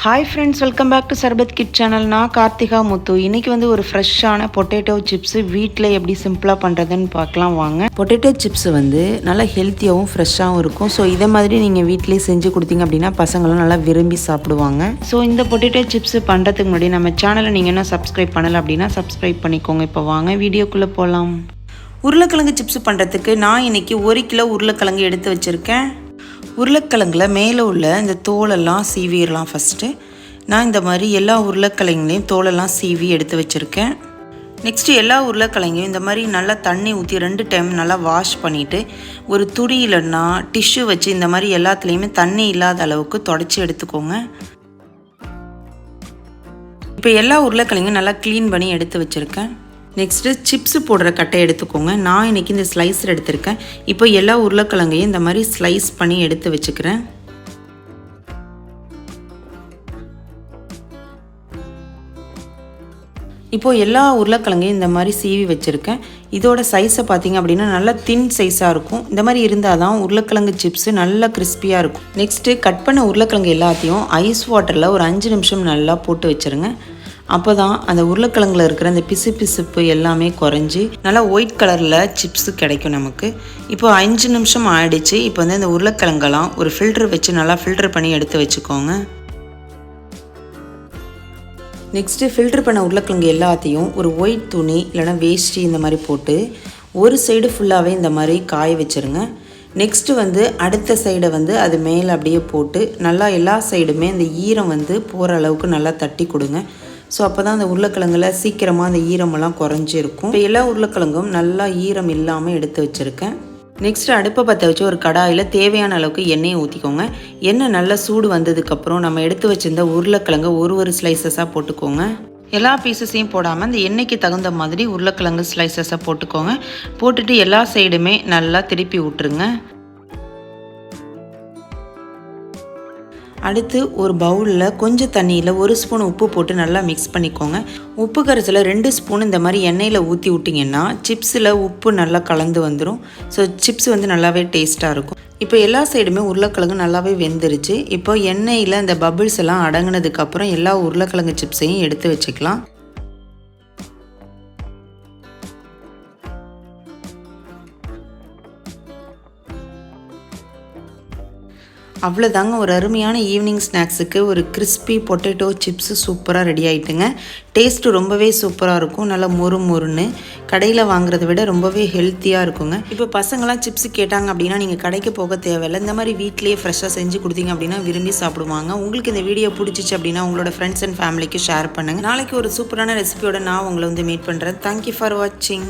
Hi friends, welcome back to Sarbath Kid channel. நான் கார்த்திகா முத்து. இன்னைக்கு வந்து ஒரு ஃப்ரெஷ்ஷான பொட்டேட்டோ சிப்ஸ் வீட்ல எப்படி சிம்பிளா பண்றதுன்னு பார்க்கலாம் வாங்க. பொட்டேட்டோ சிப்ஸ் வந்து நல்லா ஹெல்த்தியாவும் ஃப்ரெஷ்ஷாவும் இருக்கும். ஸோ இதை மாதிரி நீங்க வீட்லயே செஞ்சு கொடுத்தீங்க அப்படின்னா பசங்களும் நல்லா விரும்பி சாப்பிடுவாங்க. ஸோ இந்த பொட்டேட்டோ சிப்ஸ் பண்றதுக்கு முன்னாடி நம்ம சேனலை நீங்க இன்னும் சப்ஸ்கிரைப் பண்ணல அப்படின்னா சப்ஸ்கிரைப் பண்ணிக்கோங்க. இப்போ வாங்க வீடியோக்குள்ள போகலாம். உருளைக்கிழங்கு சிப்ஸ் பண்ணுறதுக்கு நான் இன்றைக்கி 1 கிலோ உருளைக்கிழங்கு எடுத்து வச்சுருக்கேன். உருளைக்கிழங்குல மேலே உள்ள இந்த தோலெல்லாம் சீவிடலாம். ஃபஸ்ட்டு நான் இந்த மாதிரி எல்லா உருளைக்கிழங்குலையும் தோலெல்லாம் சீவி எடுத்து வச்சுருக்கேன். நெக்ஸ்ட்டு எல்லா உருளைக்கிழங்கையும் இந்த மாதிரி நல்லா தண்ணி ஊற்றி 2 டைம் நல்லா வாஷ் பண்ணிவிட்டு ஒரு துணி இல்லைன்னா டிஷ்யூ வச்சு இந்த மாதிரி எல்லாத்துலேயுமே தண்ணி இல்லாத அளவுக்கு தொடச்சி எடுத்துக்கோங்க. இப்போ எல்லா உருளைக்கிழங்கும் நல்லா க்ளீன் பண்ணி எடுத்து வச்சுருக்கேன். நெக்ஸ்ட்டு சிப்ஸ் போடுற கட்டை எடுத்துக்கோங்க. நான் இன்றைக்கி இந்த ஸ்லைஸர் எடுத்திருக்கேன். இப்போ எல்லா உருளைக்கிழங்கையும் இந்த மாதிரி ஸ்லைஸ் பண்ணி எடுத்து வச்சுக்கிறேன். இப்போது எல்லா உருளைக்கிழங்கையும் இந்த மாதிரி சீவி வச்சுருக்கேன். இதோட சைஸை பார்த்திங்க அப்படின்னா நல்லா தின் சைஸாக இருக்கும். இந்த மாதிரி இருந்தால் தான் உருளைக்கிழங்கு சிப்ஸு நல்லா கிறிஸ்பியாக இருக்கும். நெக்ஸ்ட்டு கட் பண்ண உருளைக்கிழங்கு எல்லாத்தையும் ஐஸ் வாட்டரில் ஒரு 5 நிமிஷம் நல்லா போட்டு வச்சுருங்க. அப்போ தான் அந்த உருளைக்கிழங்குல இருக்கிற அந்த பிசுப்பு எல்லாமே குறைஞ்சி நல்லா ஒயிட் கலரில் சிப்ஸு கிடைக்கும் நமக்கு. இப்போ 5 நிமிஷம் ஆயிடுச்சு. இப்போ வந்து இந்த உருளைக்கிழங்கெல்லாம் ஒரு ஃபில்டர் வச்சு நல்லா ஃபில்டர் பண்ணி எடுத்து வச்சுக்கோங்க. நெக்ஸ்ட்டு ஃபில்டர் பண்ண உருளைக்கிழங்கு எல்லாத்தையும் ஒரு ஒயிட் துணி இல்லைனா வேஷ்டி இந்த மாதிரி போட்டு ஒரு சைடு ஃபுல்லாகவே இந்த மாதிரி காய வச்சுருங்க. நெக்ஸ்ட்டு வந்து அடுத்த சைடை வந்து அது மேலே அப்படியே போட்டு நல்லா எல்லா சைடுமே அந்த ஈரம் வந்து போகிற அளவுக்கு நல்லா தட்டி கொடுங்க. ஸோ அப்போ தான் அந்த உருளைக்கிழங்குல சீக்கிரமாக அந்த ஈரமெல்லாம் குறைஞ்சிருக்கும். இப்போ எல்லா உருளைக்கிழங்கும் நல்லா ஈரம் இல்லாமல் எடுத்து வச்சுருக்கேன். நெக்ஸ்ட்டு அடுப்பை பற்ற வச்சு ஒரு கடாயில் தேவையான அளவுக்கு எண்ணெயை ஊற்றிக்கோங்க. எண்ணெய் நல்லா சூடு வந்ததுக்கப்புறம் நம்ம எடுத்து வச்சுருந்த உருளைக்கிழங்கு ஒரு ஸ்லைசஸாக போட்டுக்கோங்க. எல்லா பீசஸையும் போடாமல் அந்த எண்ணெய்க்கு தகுந்த மாதிரி உருளைக்கிழங்கு ஸ்லைசஸாக போட்டுக்கோங்க. போட்டுட்டு எல்லா சைடுமே நல்லா திருப்பி விட்டுருங்க. அடுத்து ஒரு பவுலில் கொஞ்சம் தண்ணியில் 1 ஸ்பூன் உப்பு போட்டு நல்லா மிக்ஸ் பண்ணிக்கோங்க. உப்பு கரைசலை 2 ஸ்பூன் இந்த மாதிரி எண்ணெயில் ஊற்றி விட்டிங்கன்னா சிப்ஸில் உப்பு நல்லா கலந்து வந்துடும். ஸோ சிப்ஸ் வந்து நல்லாவே டேஸ்ட்டாக இருக்கும். இப்போ எல்லா சைடுமே உருளைக்கிழங்கு நல்லாவே வெந்துருச்சு. இப்போ எண்ணெயில் அந்த பபிள்ஸ் எல்லாம் அடங்கினதுக்கப்புறம் எல்லா உருளைக்கிழங்கு சிப்ஸையும் எடுத்து வச்சுக்கலாம். அவ்வளோதாங்க, ஒரு அருமையான ஈவினிங் ஸ்நாக்ஸுக்கு ஒரு கிறிஸ்பி பொட்டேட்டோ சிப்ஸு சூப்பராக ரெடி ஆகிட்டுங்க. டேஸ்ட்டு ரொம்பவே சூப்பராக இருக்கும். நல்லா மொறுன்னு கடையில் வாங்குறத விட ரொம்பவே ஹெல்த்தியாக இருக்குங்க. இப்போ பசங்களாம் சிப்ஸு கேட்டாங்க அப்படின்னா நீங்கள் கடைக்கு போக தேவையில்லை. இந்த மாதிரி வீட்லேயே ஃப்ரெஷ்ஷாக செஞ்சு கொடுத்தீங்க அப்படின்னா விரும்பி சாப்பிடுவாங்க. உங்களுக்கு இந்த வீடியோ பிடிச்சிச்சு அப்படின்னா உங்களோட ஃப்ரெண்ட்ஸ் அண்ட் ஃபேமிலிக்கு ஷேர் பண்ணுங்கள். நாளைக்கு ஒரு சூப்பரான ரெசிபியோட நான் உங்களை வந்து மீட் பண்ணுறேன். தேங்க்யூ ஃபார் வாட்சிங்.